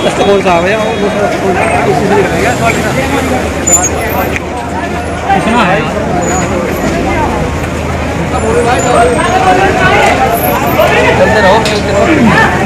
कौन सा भैया कितना है चलते रहो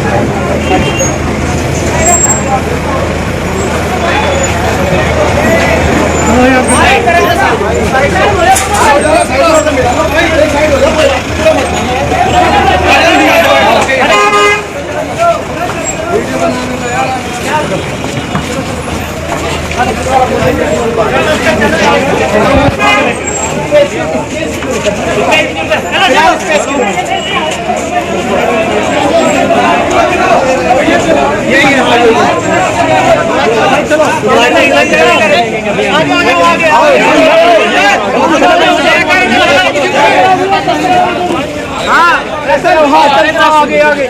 आगे आगे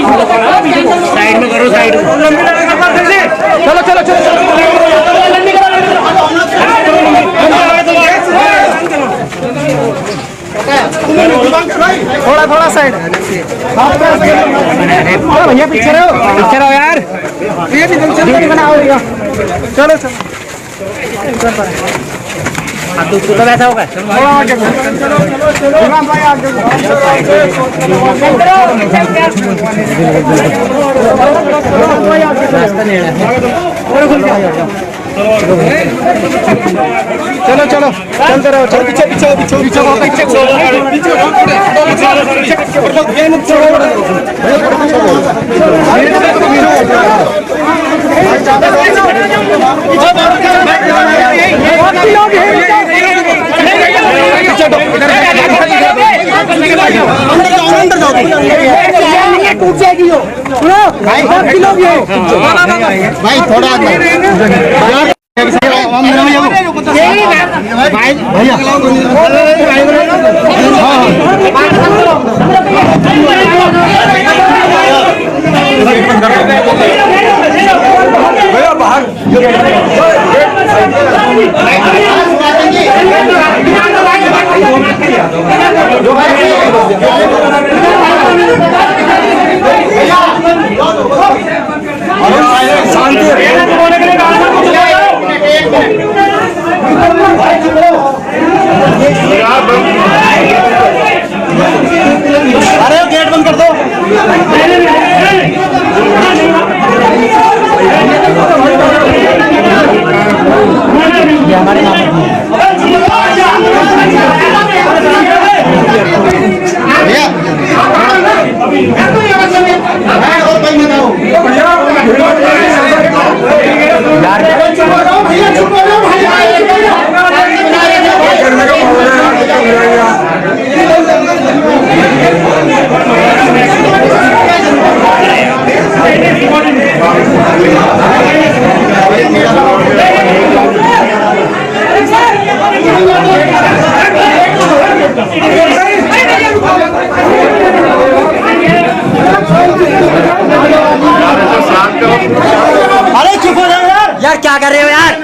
साइड में करो साइड चलो चलो चलो थोड़ा थोड़ा साइड भैया पीछे रहो यार बनाओ भैया चलो चलो आप तो बैठा होगा चलो चलो चलते रहो चलो पीछे पीछे पीछे पीछे टूट जाएगी भाई थोड़ा भैया बाहर अरे गेट बंद कर दो हमारे भैया यार क्या कर रहे हो यार?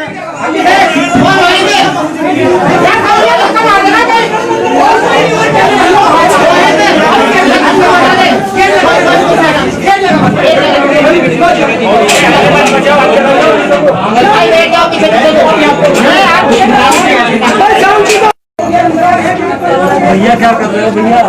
भैया क्या कर रहे हो भैया?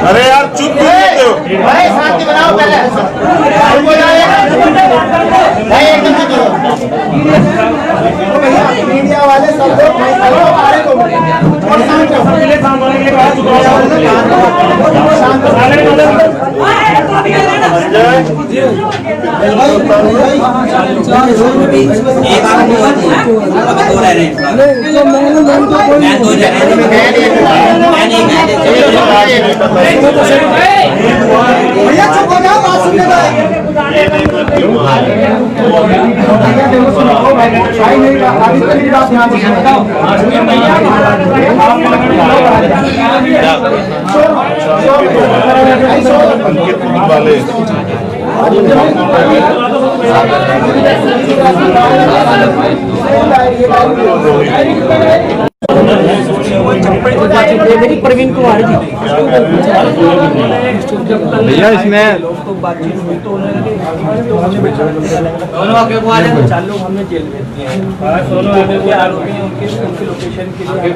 अरे यार चुप क्यों हो? भाई शांति बनाओ पहले। भाई एकदम से करो। मीडिया वाले सब लोग हमारे को और शांत रहो। भैया चुप हो जाओ, बात सुनने दो। प्रवीण कुमार जी भैया इसमें चालू हमने जेल भेज दिए हैं। आरोपी उनकी लोकेशन के लिए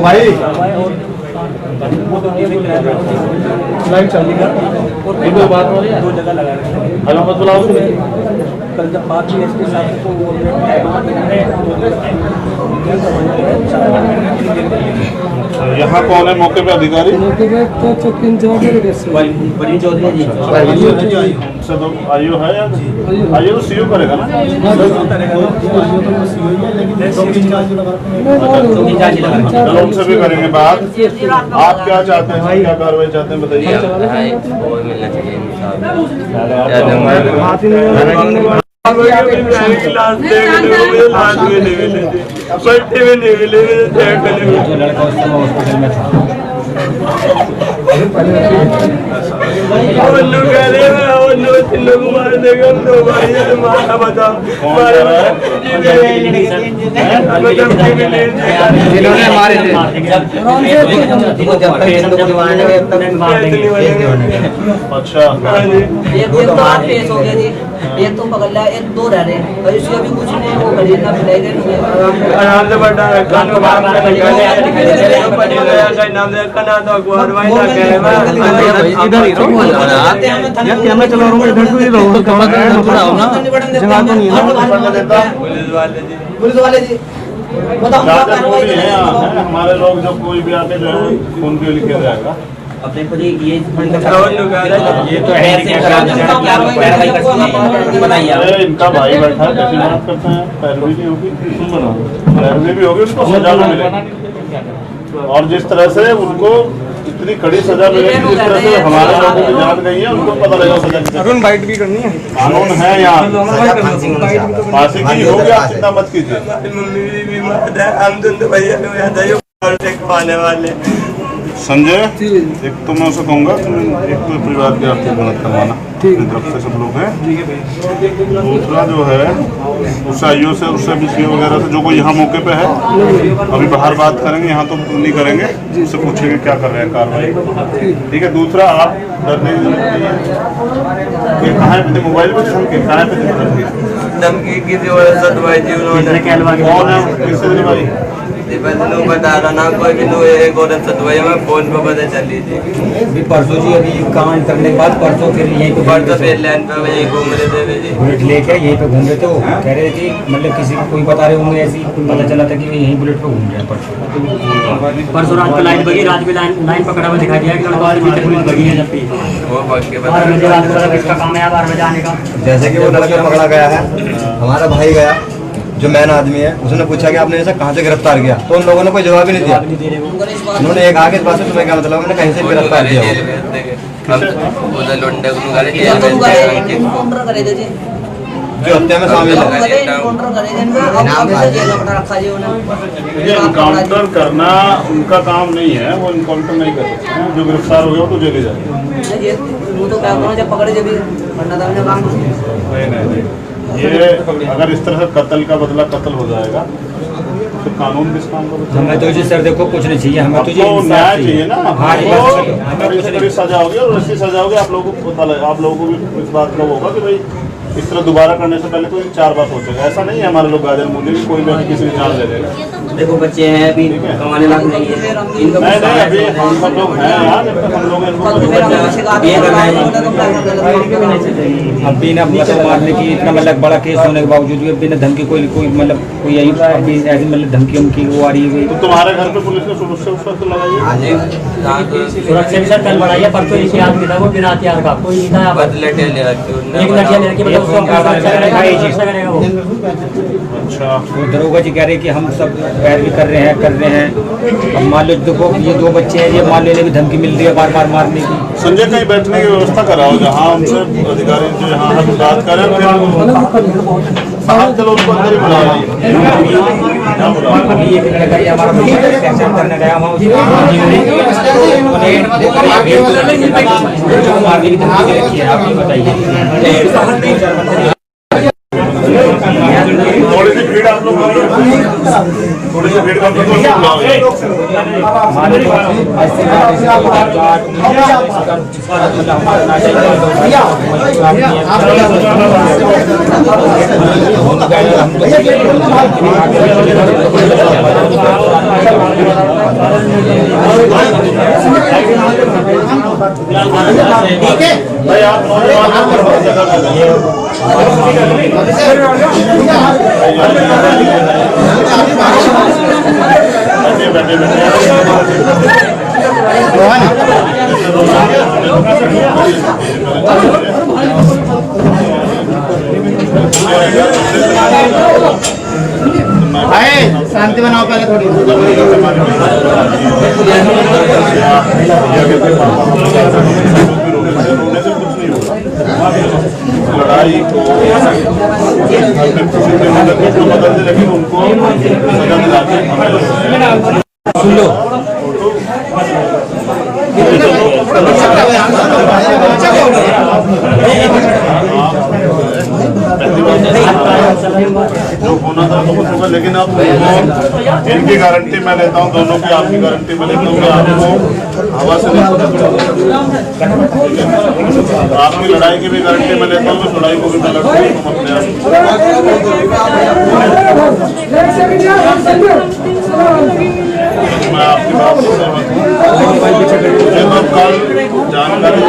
भाई लाइव चलेगा और बात हो रही है, 2 जगह लगा रहे हैं। कल जब बात हुई इसके साथ तो यहाँ कौन है मौके पे अधिकारी? बड़ी चौधरी जी आयु है या आयु तो सीओ करेगा ना? चलो उनसे भी करेंगे बात। आप क्या चाहते हैं, क्या कार्रवाई चाहते हैं बताइए। मार देगा तो भाई मारा बताओ जिन्होंने मारे थे अच्छा एक तो आज पेश हो गया जी, एक तो पकड़ लिया, एक 2 रह रहे हैं और इसका भी कुछ नहीं, वो खरीदना पिलाएगा आराम से बैठा है कान को बाहर नाम से कना तो अखबार भाई ना कहे इधर ही रहो यार, कैमरा चला रहा हूँ इधर तो ही रहो, थोड़ा ना जगह तो नहीं है। पुलिस वाले जी बताओ क्या कार्रवाई है हमारे लोग जो कोई भी आके जो है खून के लिए किया जाएगा। अपने को ये ये तो है बताइए आप। अरे इनका भाई बैठा है, कैसी बात करते हैं? पैरवी नहीं होगी, पैरवी भी होगी उनको सजा भी मिलेगी। और जिस तरह से उनको इतनी कड़ी सजा मिलेगी, जिस तरह से हमारे लोगों की जान गई है, उनको पता लगेगा सजा कितनी। अरुण बाइट भी करनी है, कानून है यहाँ, फांसी की होगी, आप चिंता मत कीजिए। मम्मी भी बीमार है, हम दोनों भैया को याद है खाने वाले। संजय, एक तो मैं उसे कहूँगा तुम एक तो परिवार की आर्थिक मदद करवाना, अपनी तरफ से सब लोग हैं। दूसरा जो है उससे आईओ से, उससे भी सीओ वगैरह से, जो कोई यहाँ मौके पे है, अभी बाहर बात करेंगे, यहाँ तो नहीं करेंगे, उससे पूछेंगे क्या कर रहे हैं कार्रवाई। ठीक है। दूसरा आप डरने की जरूरत नहीं है। ये कहाँ पे थे? मोबाइल पे धमकी कहाँ पे थे? धमकी किसी और सतवाई जी उन्होंने कौन है? किससे दिलवाई? थी पर नु बता रहा ना कोई भी नु एक औरत से दुआ मैं फोन पे पता चली थी अभी परसों जी अभी काम करने के बाद परसों फिर यहीं पे पर तो फिर लाइन पे यही घूम रहे थे जी बुलेट लेके यहीं पे घूम रहे थे वो कह रहे थे कि मतलब किसी को कोई बता रहे होंगे ऐसी पता चला था कि यहीं बुलेट पे घूम रहे हैं परसों रात को लाइन बगी रात में लाइन पकड़ा हुआ दिखाई दिया कि लड़का पुलिस बगी है जब भी वो भाग के बारह बजे रात को किसका काम है 12 बजे आने का जैसे कि वो लड़का पकड़ा गया है हमारा भाई गया जो मैन आदमी है उसने पूछा कि आपने ऐसा कहाँ से गिरफ्तार किया तो उन लोगों ने कोई जवाब ही नहीं दिया उन्होंने एक आगे पास तुम्हें क्या मतलब मैंने कहीं से गिरफ्तार किया उधर लुंडे को गाड़ी ये तो काउंटर करे थे जी जो हत्या में शामिल है काउंटर करे थे अब ऑफिसर जेल में रखा जी उन्हें ये इनकाउंटर करना उनका काम नहीं है, वो इनकाउंटर नहीं कर सकते हैं। जो गिरफ्तार हो गया वो तो जेल जाएगा। वो तो क्या करो जब पकड़े जब बनना था काम नहीं, ये अगर इस तरह से कत्ल का बदला कत्ल हो जाएगा तो कानून किस काम का बदला? हमें तो जी सर देखो कुछ नहीं चाहिए हमें तो जी आपको न्याय चाहिए ना। हाँ जी अगर इससे बड़ी सजा होगी और ऐसी सजा होगी आप लोगों को पता लगे, आप लोगों को भी इस बात का होगा कि भाई इस तरह दोबारा करने से पहले कोई 4 बार सोचेगा। ऐसा नहीं है हमारे लोग गाजर मूल्य की कोई भी किसी की जान ले लेगा। देखो बच्चे हैं अभी कमाने लायक नहीं है इनको नहीं अभी हम सब लोग हैं यार, जब तक हम लोग अब बिना मतलब मारने की इतना मतलब बड़ा केस होने के बावजूद भी बिना धमकी कोई मतलब कोई यही ऐसी मतलब धमकी उमकी वो आ रही है। तो तुम्हारे घर पे पुलिस ने सुरक्षा तो लगाई सुरक्षा भी सर कल बढ़ाई है परसों इसी आदमी था वो बिना हथियार का कोई नहीं था बदले ले अच्छा दरोगा जी कह रहे कि हम सब पैरवी कर रहे हैं। अब मान लो देखो ये 2 बच्चे हैं ये मान लेने की धमकी मिल रही है बार बार मारने की। संजय कहीं बैठने की व्यवस्था कराओ जहाँ हमसे अधिकारी जो यहाँ हम बात करें फिर चलो उसको अंदर ही बुलाओ। अभी एक लड़का ये हमारा एक्शन करने गया वहाँ मारने की धमकी रखी है आप ये बताइए। थोड़ी सी भीड़ आप लोग थोड़ी सी भीड़ आप लोग भाई आप शांति बनाओ पहले थोड़ी। लड़ाई को बदल दे लेकिन उनको सजा दिलाते सुन लो जो होना था वो कुछ होगा, लेकिन अब इनकी गारंटी मैं लेता हूँ, दोनों की आपकी गारंटी मैं लेता हूँ कि आपको हवा से नहीं आपकी लड़ाई की भी गारंटी मैं लेता हूँ कि लड़ाई को भी मैं लड़ता हूँ मैं आपकी बात से सहमत हूँ। मुझे तो कल जानकारी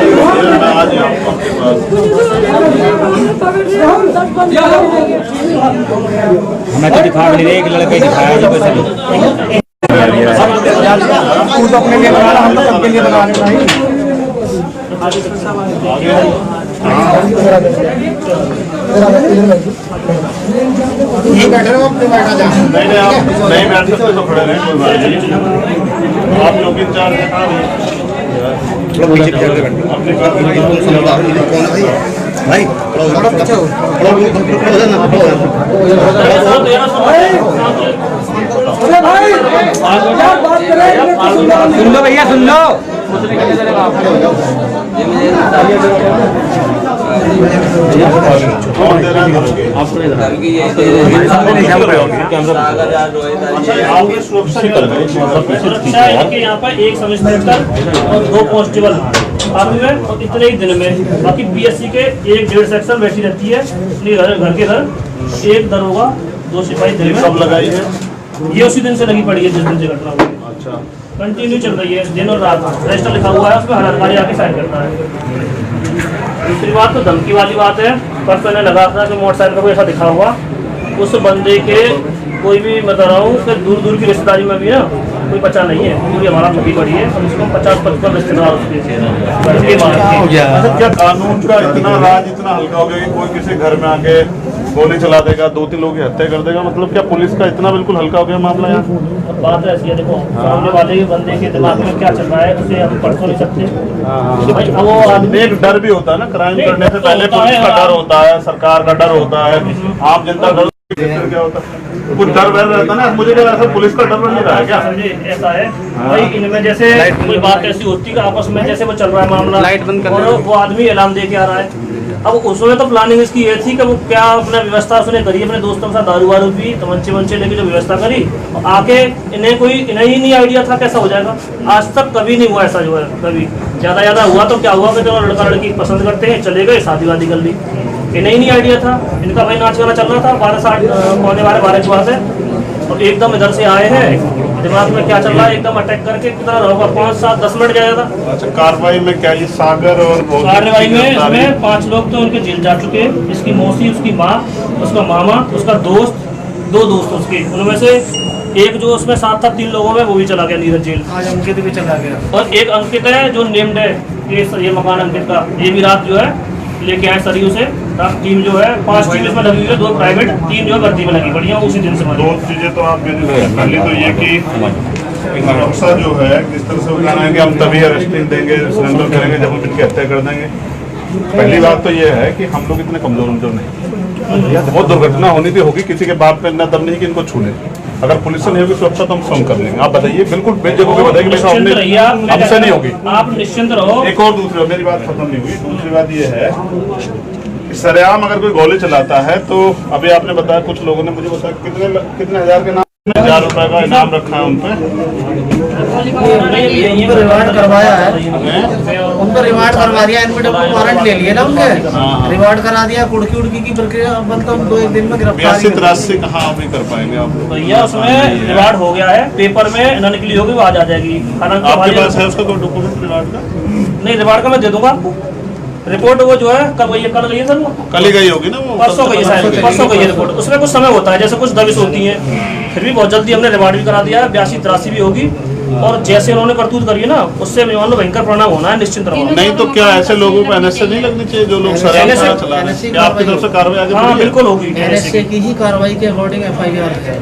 मैं आज ही आऊँगा आपके पास। हमें तो दिखा नहीं रहे एक लड़का ही दिखाया जब ऐसे तू तो अपने लिए बना रहा हम तो सबके लिए बना रहे हैं ये बैठे रहो अपने बैठा जा नहीं आप नहीं बैठ सकते तो खड़े रहें, कोई बात नहीं। आप लोग इंचार्ज हैं भाई सुन लो भैया सुन लो सुरक्षा यहाँ पर एक सब इंस्पेक्टर और 2 कांस्टेबल और इतने ही दिन में बाकी पीएससी के 1-1.5 सेक्शन बैठी रहती है अपने घर के घर, 1 दरोगा 2 सिपाही दिन में सब लगाई है। ये उसी दिन से लगी पड़ी है जिस दिन से घटना हुई। अच्छा, कंटिन्यू चल रही है दिन और रात। रजिस्टर लिखा हुआ है उसमें, हर अधिकारी आके साइन करता है। दूसरी बात तो धमकी वाली बात है। परसों ने लगा था कि मोटरसाइकिल का कोई ऐसा दिखा हुआ, उस बंदे के कोई भी मैं बता रहा हूँ कि दूर दूर की रिश्तेदारी में भी ना कोई बचा नहीं है, पूरी हमारा लगी पड़ी है। कम से कम 50-55 रिश्तेदार उसके अच्छा, क्या कानून का इतना राज इतना हल्का हो गया कि कोई किसी घर में आके गोली चला देगा, 2-3 लोगों की हत्या कर देगा? मतलब क्या पुलिस का इतना बिल्कुल हल्का हो गया मामला यहाँ? बात ऐसी है, देखो सामने वाले बंदे के दिमाग में क्या चल रहा है उसे हम पढ़ तो नहीं सकते। भाई वो आदमी एक डर भी होता है ना, क्राइम करने से पहले पुलिस का डर होता है, सरकार का डर होता है, आम जनता का क्या होता है, कुछ डर वैर रहता है ना। मुझे क्या ऐसा पुलिस का डर नहीं रहा है क्या? ऐसा है भाई, इनमें जैसे कोई बात ऐसी होती है आपस में, जैसे वो चल रहा है मामला और वो आदमी ऐलान दे के आ रहा है। अब उसमें तो प्लानिंग इसकी ये थी कि वो क्या अपना व्यवस्था उसने करी, अपने दोस्तों के साथ दारू वारू पी, तमंचे वंचे लेके जो व्यवस्था करी, आके इन्हें ही नहीं आइडिया था कैसा हो जाएगा। आज तक कभी नहीं हुआ ऐसा, जो है कभी ज्यादा हुआ तो क्या हुआ कि जो लड़का लड़की पसंद करते हैं चले गए, शादी वादी कर ली, इन्हें ही नहीं आइडिया था। इनका भाई नाच गाना चल रहा था, 12:30 की बात है, और एकदम इधर से आए हैं, दिमाग में क्या चल रहा है, एकदम अटैक करके कितना होगा 5-7-10 मिनट जाएगा। अच्छा, कार्रवाई में क्या ये सागर और कार्रवाई में इसमें 5 लोग तो उनके जेल जा चुके हैं। इसकी मौसी, उसकी माँ, उसका मामा, उसका दोस्त, 2 दोस्त उसके, उनमें से एक जो उसमें साथ था 3 लोगों में वो भी चला गया नीरज जेल। आज अंकित भी चला गया, और एक अंकित है जो नेम्ड है, ये मकान अंकित का, ये भी रात जो है लेके आए सरयू से। टीम जो है 5 टीम इसमें लगी हुई है, 2 प्राइवेट, 3 जो है भर्ती में लगी बढ़िया उसी दिन से। 2 चीजें तो आप पहले तो ये कि रक्षा जो है किस तरह से बताना है कि हम तभी अरेस्टिंग देंगे, सरेंडर करेंगे जब हम इनकी हत्या कर देंगे। पहली बात तो ये है कि हम लोग इतने कमजोर नहीं, बहुत दुर्घटना होनी थी होगी, किसी के बाप पे इतना दम नहीं कि इनको छू ले। अगर पुलिस से नहीं होगी सुरक्षा तो हम स्वयं कर लेंगे। आप बताइए, बिल्कुल बेजगह पे बताइए, हमसे नहीं होगी, आप निश्चिंत रहो। एक और दूसरी, मेरी बात खत्म नहीं हुई, दूसरी बात ये है कि सरेआम अगर कोई गोली चलाता है तो अभी आपने बताया, कुछ लोगों ने मुझे बताया कितने हजार के नाम, 1000 रुपए का इनाम रखा है उन पे, रिवार्ड करवाया है, उनको रिवार्ड करवा दिया, एनपीटी को वारंट ले लिए ना उनके, रिवार्ड करा दिया। कुड़की उड़की की प्रक्रिया मतलब 2-1 दिन में गिरफ्तार। 82-83 कहाँ अभी कर पाएंगे आप? भैया उसमें रिवार्ड हो गया है, पेपर में न निकली होगी, वो आज आ जाएगी। आपके पास है उसका कोई डॉक्यूमेंट रिवार्ड का? नहीं, रिवार्ड का मैं दे दूंगा रिपोर्ट। वो जो है कल गई है सर, वो कल ही गई होगी ना, वो परसों गई है शायद, परसों गई है रिपोर्ट। उसमें कुछ समय होता है, जैसे कुछ दबिश होती है, फिर भी बहुत जल्दी हमने रिवार्ड भी करा दिया है। 82-83 भी होगी, और जैसे उन्होंने करतूत करी है ना, उससे मान लो भयंकर परिणाम होना है, निश्चिंत रहो। नहीं तो क्या ऐसे लोगों को एनएसए नहीं लगनी चाहिए जो लोग शराब चला रहे हैं? क्या आपकी तरफ से कार्रवाई आगे? हाँ बिल्कुल होगी, एनएसए की ही कार्रवाई के अकॉर्डिंग FIR है।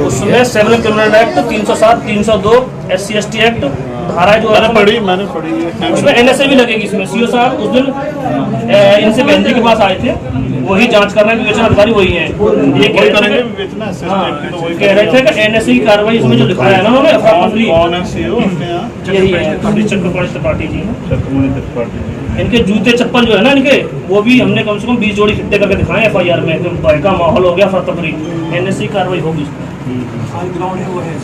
उसमें 7 क्रिमिनल एक्ट, 307, 302 SC/ST एक्ट धारा जो मैंने पढ़ी है, उसमें NSA भी लगेगी। इसमें CO साहब उस दिन इनसे बहन के पास आए थे, वही जांच कर रहे हैं, विवेचना अधिकारी वही है, ये कह रहे थे कि NSA की कार्रवाई इसमें जो लिखाया है ना उन्होंने, यही है चक्रपाणी त्रिपाठी जी। इनके जूते चप्पल जो है ना इनके, वो भी हमने कम से कम 20 जोड़ी इकट्ठे करके दिखाए FIR में। भय का माहौल हो गया, फरतफरी, NSA कार्रवाई होगी।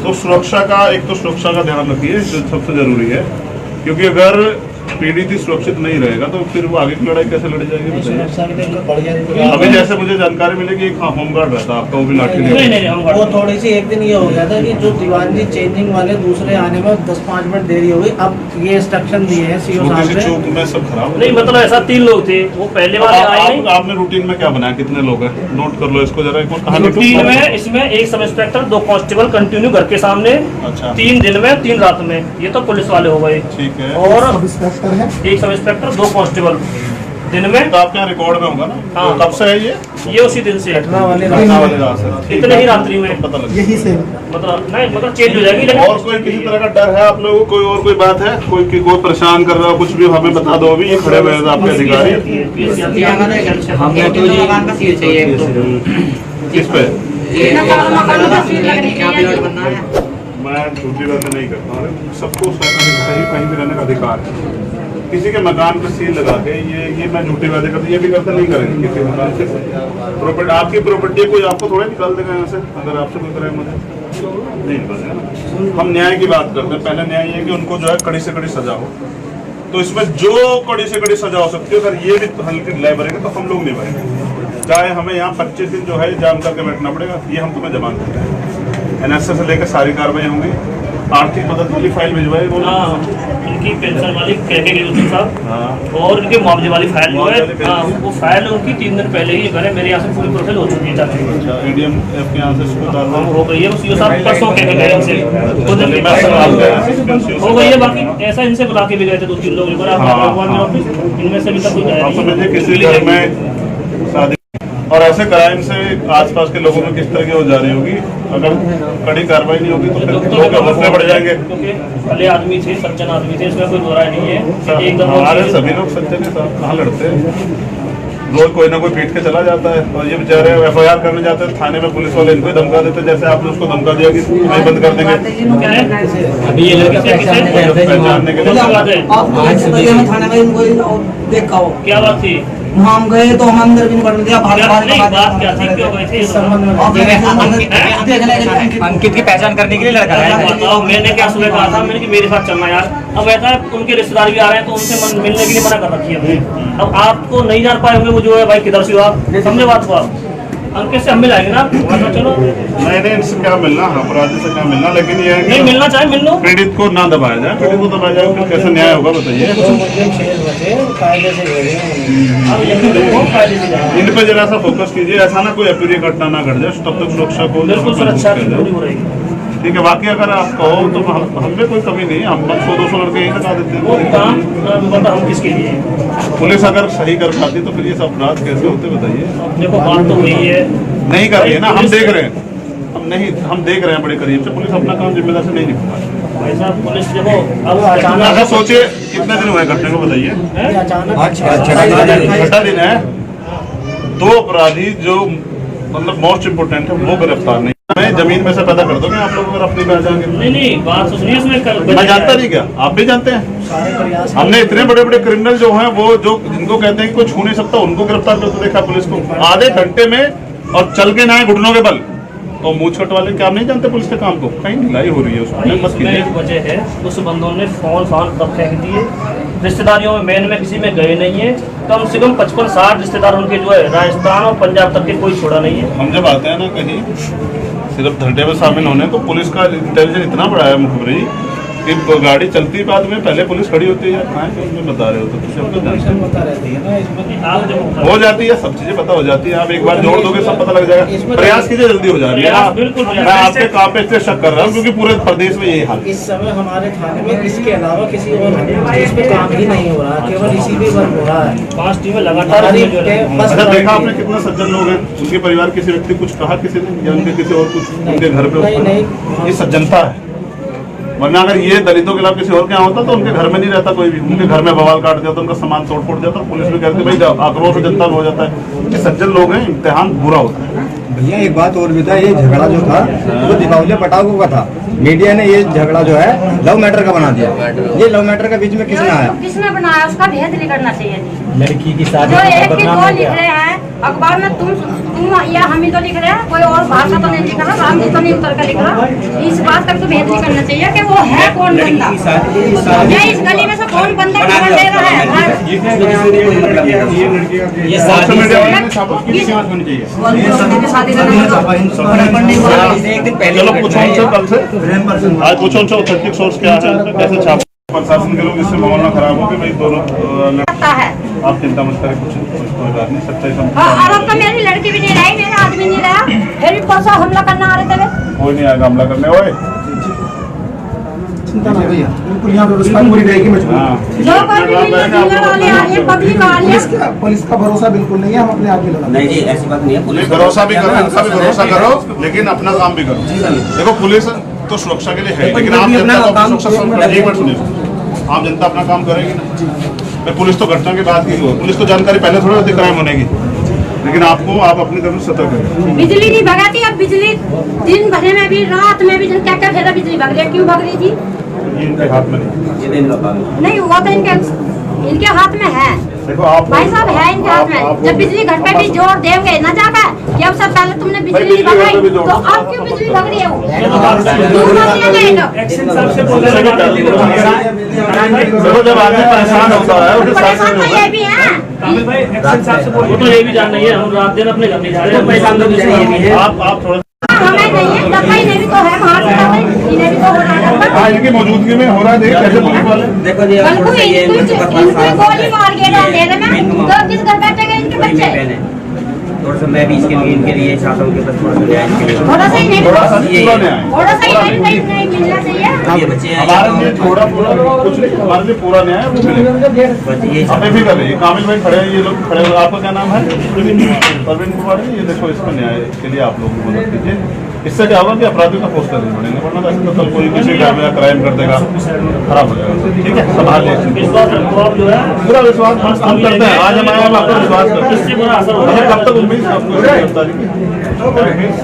तो सुरक्षा का, एक तो सुरक्षा का ध्यान रखिए, जो सबसे जरूरी है, क्योंकि अगर पीड़ित सुरक्षित नहीं रहेगा तो फिर वो आगे की लड़ाई कैसे लड़ी जाएगी? अभी जैसे मुझे जानकारी मिली कि एक होमगार्ड रहता आपका, वो भी लाठी नहीं, वो थोड़ी सी एक दिन ये हो गया था कि जो दीवान जी चेंजिंग वाले दूसरे आने में 10-5 मिनट देरी हो गई। अब ये इंस्ट्रक्शन दिए हैं CO साहब ने, चूक में सब खराब नहीं, मतलब ऐसा 3 लोग थे, वो पहले वाले आए नहीं। आपने रूटीन में क्या बनाया, कितने लोग हैं? नोट कर लो इसको जरा एक बार। रूटीन में इसमें 1 सब इंस्पेक्टर, 2 कांस्टेबल कंटिन्यू घर के सामने। अच्छा। 3 दिन में 3 रात में, ये तो पुलिस वाले हो गए। ठीक है। और 1 सब इंस्पेक्टर, 2 कांस्टेबल दिन में। तो आपके यहाँ रिकॉर्ड में होगा ना? हाँ। कब से है ये उसी दिन से घटना वाले रात से? इतने ही रात्रि में पता लग यही से मतलब नहीं, मतलब चेंज हो जाएगी। लेकिन और कोई किसी तरह का डर है आप लोगों को? कोई और कोई बात है, कोई परेशान कर रहा हो, कुछ भी हमें बता दो। अभी ये खड़े हुए हैं आपके अधिकारी, हमें तो ये मकान का सील चाहिए किस पे? बनना है। मैं झूठी बातें नहीं करता हूँ, सबको सही कहीं भी रहने का अधिकार है। किसी के मकान पर सील लगा के ये मैं झूठी बातें करता, ये भी करते नहीं करेंगे। किसी मकान से प्रॉपर्टी, आपकी प्रॉपर्टी कोई आपको थोड़ा निकाल देगा यहाँ से, अगर आपसे कोई करे मुझे नहीं निकालेगा ना। हम न्याय की बात करते हैं, पहले न्याय ये कि उनको जो है कड़ी से कड़ी सजा हो। तो इसमें जो कड़ी से कड़ी सजा हो सकती है, अगर ये भी हल्की ढिलाई भरेंगे तो हम लोग नहीं भरेंगे, चाहे हमें यहाँ 25 दिन जो है जाम करके बैठना पड़ेगा, ये हम तुम्हें जमान देते हैं। NSA से लेकर सारी कार्रवाई होंगी। आर्थिक मदद वाली फाइल भिजवाई बोलो। उनकी पेंशन वाली के साहब हाँ। और उनके मुआवजे वाली फाइल जो है वो फाइल उनकी 3 दिन पहले ही मैंने मेरे यहाँ से पूरी प्रोसेस हो चुकी है। अच्छा, ADM के यहाँ से इसको डाल दो। हो गई है सीओ साहब परसों कह के गए इनसे हो गई है। बाकी ऐसा इनसे बुला के भी गए थे 2-3 लोग इनमें से भी तक कोई आप समझिए किसी घर में शादी और ऐसे क्राइम से आसपास के लोगों में किस तरह की हो जा रही होगी। अगर कड़ी कार्रवाई नहीं होगी तो फिर लोग मसले बढ़ जाएंगे। भले आदमी थे, सज्जन आदमी थे, इसमें कोई बुराई नहीं है। एकदम हमारे सभी लोग सज्जन हैं, कहाँ लड़ते हैं। रोज कोई ना कोई पीट के चला जाता है और ये बेचारे FIR करने जाते हैं थाने में, पुलिस वाले इनको ही धमका देते हैं। जैसे आपने उसको धमका दिया कि नहीं बंद कर देंगे अभी ये पहचानने के लिए। थाने में इनको देखा हो क्या बात थी? हम गए तो हम अंदर भी नहीं बढ़ने दिया। बात क्या थी? क्यों गए थे? अंकित की पहचान करने के लिए लड़का है। मैंने क्या सुबह कहा था मैंने कि मेरे साथ चलना यार। अब ऐसा है उनके रिश्तेदार भी आ रहे हैं तो उनसे मिलने के लिए मना कर रखी है। अब आपको नहीं जान पाए होंगे वो जो है भाई किधर से हो आप, समझे बात को आप। अंकित से हम मिलाएंगे ना, चलो नहीं इनसे क्या मिलना, अपराधी से क्या मिलना, लेकिन ये है कि नहीं मिलना चाहे मिल लो। पीड़ित को ना दबाया जाए। पीड़ित को दबाया जाए फिर कैसे न्याय होगा बताइए। इन पे जरा सा फोकस कीजिए, ऐसा ना कोई अप्रिय घटना ना घट जाए, तब तक सुरक्षा को बिल्कुल सुरक्षा की पूरी हो रहेगी। ठीक है। बाकी अगर आप कहो तो हमें कोई कमी नहीं है, हम 100-200 लड़के यही लगा देते वो हैं। काम मतलब हम किसके लिए? पुलिस अगर सही कर पाती तो फिर ये सब अपराध कैसे होते बताइए। देखो बात तो हुई है, नहीं कर रही है ना, हम देख रहे हैं, हम देख रहे हैं बड़े करीब से। पुलिस अपना काम जिम्मेदार से नहीं निभा रही है। भाई साहब पुलिस देखो अब अगर सोचिए कितने दिन हुए घटने को बताइए। छठा दिन है। 2 अपराधी जो मतलब मोस्ट इम्पोर्टेंट है वो गिरफ्तार नहीं। मैं जमीन में से पैदा कर दोगे आप लोग अगर अपनी पे आ जाएंगे। नहीं बात तो सुनिए इसमें मैं जानता नहीं क्या, आप भी जानते हैं। हमने इतने बड़े बड़े क्रिमिनल जो हैं वो जो जिनको कहते हैं कि कोई छू नहीं सकता उनको गिरफ्तार करते देखा पुलिस को आधे घंटे में, और चल के ना आए घुटनों के बल। और मुँह छोट वाले क्या नहीं जानते पुलिस के काम को, कहीं ढिलाई हो रही है उसमें मत कीजिए। वजह है उस बंदों ने फोन तब फेंक दिए। रिश्तेदारियों में मेन में किसी में गए नहीं है। कम से कम 55-60 रिश्तेदार उनके जो है राजस्थान और पंजाब तक के कोई छोड़ा नहीं है। हम जब आते हैं ना कहीं सिर्फ धरने में शामिल होने, तो पुलिस का इंटेलिजेंस इतना बड़ा है मुखबरी कि गाड़ी चलती बाद में पहले पुलिस खड़ी होती है। उसमें बता रहे हो तो हो जाती है, सब चीजें पता हो जाती है। आप एक बार जोड़ दोगे सब पता लग जाएगा। प्रयास कीजिए, जल्दी हो जाएगी। मैं आपके काम पे इसलिए शक कर रहा हूँ क्योंकि पूरे प्रदेश में यही हाल। इस समय हमारे थाने में इसके अलावा किसी और इस पे काम ही नहीं हो रहा, केवल इसी पे वर्क हो रहा है। 5 टीमें लगातार। अच्छा देखा आपने कितना सज्जन लोग हैं, उनके परिवार किसी व्यक्ति कुछ कहा किसी ने, या उनके किसी और कुछ उनके घर पे, ये सज्जनता है। वरना अगर ये दलितों के खिलाफ किसी और के यहाँ होता तो उनके घर में नहीं रहता कोई भी, उनके घर में बवाल काट दिया तो उनका सामान तोड़ फोड़ जाता, पुलिस भी कहती भाई आक्रोश जनता में हो जाता है। ये सज्जन लोग हैं, इम्तिहान बुरा होता है। भैया एक बात और भी था, ये झगड़ा जो था वो दीपावली पटाखों का था। मीडिया ने ये झगड़ा जो है लव मैटर का बना दिया। ये लव मैटर का बीच में किसने आया? किसने बनाया? उसका भेद निकलना चाहिए जी। लड़की की शादी जो एक की दो लिख रहे हैं अखबार में, तुम या हम ही तो लिख रहे हैं, कोई और भाषा तो नहीं लिख रहा, राम जी तो नहीं उतर कर लिख रहा। इस बात तक तो भेद निकलना चाहिए कि वो है कौन बंदा, या इस गली में से कौन बंदा खबर दे रहा है। ये एक दिन पहले चलो पूछो उनसे, कल से आज पूछो उनसे ऑथेंटिक सोर्स क्या है, कैसे छाप प्रशासन के लोग इससे माहौल ना खराब हो कि भाई दोनों है। आप चिंता मत करें, कुछ कोई बात नहीं, सच्चाई और अब तो मेरी लड़की भी नहीं रही, मेरा आदमी नहीं रहा, फिर भी परसों हमला करना आ रहे थे। कोई नहीं आएगा हमला करने। ओए चिंता ना भैया, बिल्कुल यहाँ व्यवस्था पूरी रहेगी। मजबूत जो कोई भी डीलर वाले आ रहे हैं, पब्लिक वाले, पुलिस का भरोसा बिल्कुल नहीं है, हम अपने आप ही लगा। नहीं जी ऐसी बात नहीं है। पुलिस भरोसा भी करो, इनका भी भरोसा करो, लेकिन अपना काम भी करो। देखो पुलिस तो सुरक्षा के लिए है, लेकिन आप जनता को अपनी सुरक्षा, एक मिनट सुनिए, आप जनता अपना काम करेगी ना। पुलिस तो घटना के बाद की हो, पुलिस को जानकारी पहले थोड़ी होती क्राइम होने की, लेकिन आपको आप अपनी तरफ से सतर्क करें। बिजली नहीं भगाती, अब बिजली दिन भर में भी रात में भी क्या क्या फेरा बिजली भग रही है, क्यों भग रही थी? ये इनके हाथ में नहीं हुआ तो इनके हाथ में है। देखो आप भाई साहब है इनके हाथ में। जब बिजली घर पे भी जोर देंगे न जाकर कि अब सब पहले तुमने बिजली नहीं भगाई तो अब क्यों बिजली भग रही है? देखो जब आदमी परेशान होता है परेशान तो ये भी है, वो तो ये भी जान नहीं है, हम रात दिन अपने घर नहीं जा रहे हैं। आप थोड़ा हमें नहीं है, दवाई नहीं भी तो है वहाँ से दवाई इन्हें भी तो हो रहा है। हाँ, इनकी मौजूदगी में हो रहा है। देखिए कैसे पुलिस वाले देखो जी कल को इनको गोली मार के डाल दे रहे हैं तो किस घर बैठेंगे इनके बच्चे? थोड़ा सा मैं भी इसके लिए इनके लिए चाहता हूँ कि बस थोड़ा सा न्याय इनके लिए थोड़ा सा ही नहीं, थोड़ा सा ये- पूरा न्याय। थोड़ा सा ही नहीं मिलना चाहिए। ये बच्चे हैं, हमारे लिए थोड़ा पूरा कुछ नहीं, हमारे लिए पूरा न्याय वो मिलेगा। बस ये हमें भी कर रही है। कामिल भाई खड़े हैं, ये लोग खड़े हैं। आपका क्या नाम है? प्रवीण कुमार जी। ये देखो इसका न्याय के लिए आप लोग मदद कीजिए। इससे क्या होगा कि अपराधियों का पोस्ट करने पड़ेंगे, वरना तो ऐसे तो कल कोई किसी का क्राइम कर देगा, खराब हो जाएगा। ठीक है, संभाल लीजिए। विश्वास रखो आप जो है पूरा विश्वास हम करते हैं। आज हम आए हैं, आपको विश्वास करते हैं। इससे बड़ा असर होगा। मतलब कब तक उम्मीद है आपको गिरफ्तारी की?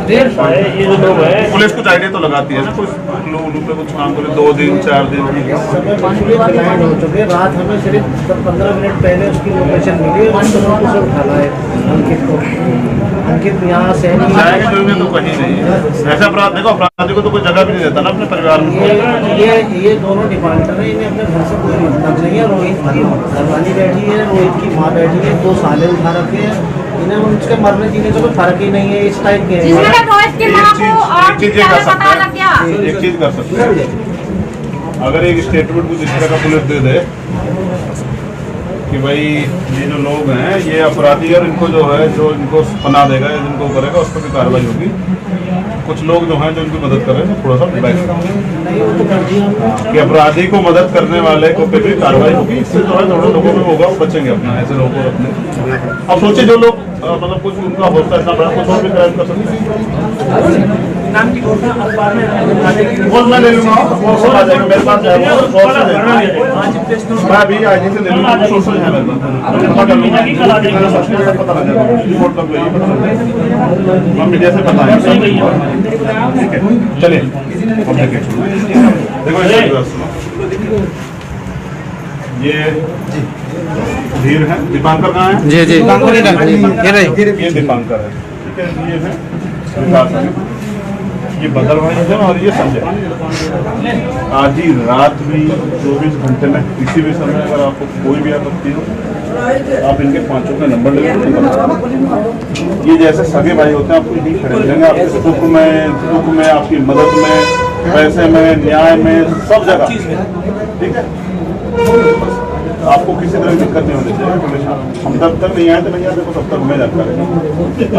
ये जो लोग है पुलिस कुछ आइडिया तो लगाती है ना, कुछ लोग पे कुछ काम करे 2 दिन 4 दिन। लैंड हो चुके। रात हमें सिर्फ 15 मिनट पहले उसकी लोकेशन मिली और उसे उठाना है अंकित को। अंकित यहाँ से जाएंगे जुएंगे तो कहीं नहीं है। ऐसा अपराध देखो, अपराधी को तो कोई जगह भी नहीं देता ना अपने परिवार में। ये दोनों डिफाल्टर है, इन्हें अपने घर से कोई मतलब नहीं है। रोहित की घरवाली बैठी है, रोहित की माँ बैठी है, 2 साले उठा रखे हैं। इन्हें उनके मरने जीने से कोई फर्क ही नहीं है। इस टाइप के जिसमें रोहित की माँ को और एक चीज ये कर सकते पता लग गया। हैं, एक चीज कर सकते हैं। अगर एक स्टेटमेंट कुछ इस तरह का पुलिस दे दे कि भाई ये जो लोग हैं ये अपराधी है और इनको जो है जो इनको पना देगा या जिनको करेगा उस पर भी कार्रवाई होगी। कुछ लोग जो हैं जो इनकी मदद कर रहे हैं थोड़ा सा बैक कि अपराधी को मदद करने वाले को पे भी कार्रवाई होगी। इससे जो है थोड़े लोगों में होगा वो बचेंगे अपना, ऐसे लोगों को रखने। अब सोचिए जो लोग मतलब कुछ उनका होता है इतना बड़ा, कुछ और भी क्राइम कर सकते हैं। वो मैं ले लूँगा, वो सब आ जाएगा मेरे पास जाएगा, मैं अभी आज ही से ले लूँगा। सोशल है मेरे पास, पता लग जाएगा। रिपोर्ट लग गई, हम मीडिया से पता है। ठीक है, चलिए अब देखिए। देखो ये धीर है। दीपांकर कहाँ है? जी ये नहीं ये दीपांकर है। ठीक है, ये है विकास है। ये बदल भाई है और ये संजय। आज ही रात भी 24 घंटे में किसी भी समय अगर आपको कोई भी आपत्ति हो आप इनके 5 का नंबर ले लीजिए। ये जैसे सगे भाई होते हैं आपको यही खड़े मिलेंगे, आपके सुख में आपकी मदद में, पैसे में, न्याय में, सब जगह। ठीक है, आपको किसी तरह की दिक्कत नहीं होनी चाहिए। हम तब तक नहीं आए तो नहीं आते, तब तक हमें जानकारी नहीं।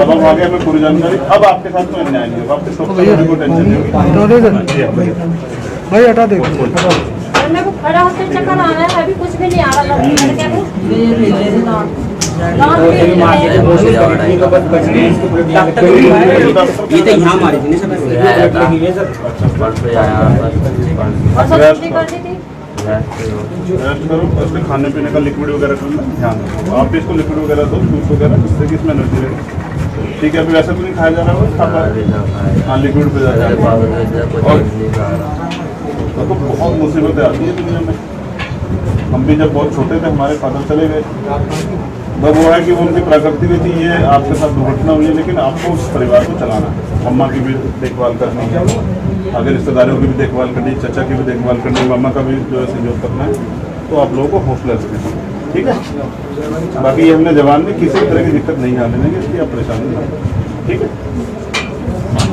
अब हम आगे हमें पूरी जानकारी। अब आपके साथ कोई अन्याय नहीं होगा, आपके सुख में कोई टेंशन नहीं होगी। भाई हटा दे। मेरे को खड़ा होकर चक्कर आ रहा है, अभी कुछ भी नहीं आ रहा। ये तो यहाँ मारी थी ना सब। रेस्ट करो, उसके खाने पीने का लिक्विड वगैरह करना ध्यान रखो। आप भी इसको लिक्विड वगैरह दो, जूस वगैरह, जिससे कि इसमें एनर्जी रहे। ठीक है, अभी वैसे तो नहीं खाया जा रहा है, हाँ लिक्विड पे जा रहा है। और तो बहुत मुसीबतें आती है दुनिया में। हम भी जब बहुत छोटे थे हमारे फादर चले गए, बस वो है कि वो उनकी प्रकृति में थी, ये आपके साथ दुर्घटना हुई है, लेकिन आपको उस परिवार को चलाना है। अम्मा की भी देखभाल करनी है, आगे रिश्तेदारों की भी देखभाल करनी है, चाचा की भी देखभाल करनी है, मामा का भी जो है सहयोग करना है। तो आप लोगों को हौसला रखें। ठीक है, बाकी ये हमने जवान में किसी तरह की दिक्कत नहीं आने देंगे, इसलिए आप परेशान नहीं। ठीक है,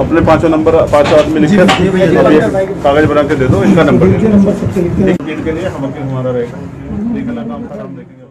अपने 5 नंबर 5 आदमी लिख के कागज बना के दे दो, इनका नंबर दे दो। एक दिन के लिए हम हमारा रहेगा, काम खराब देखेंगे।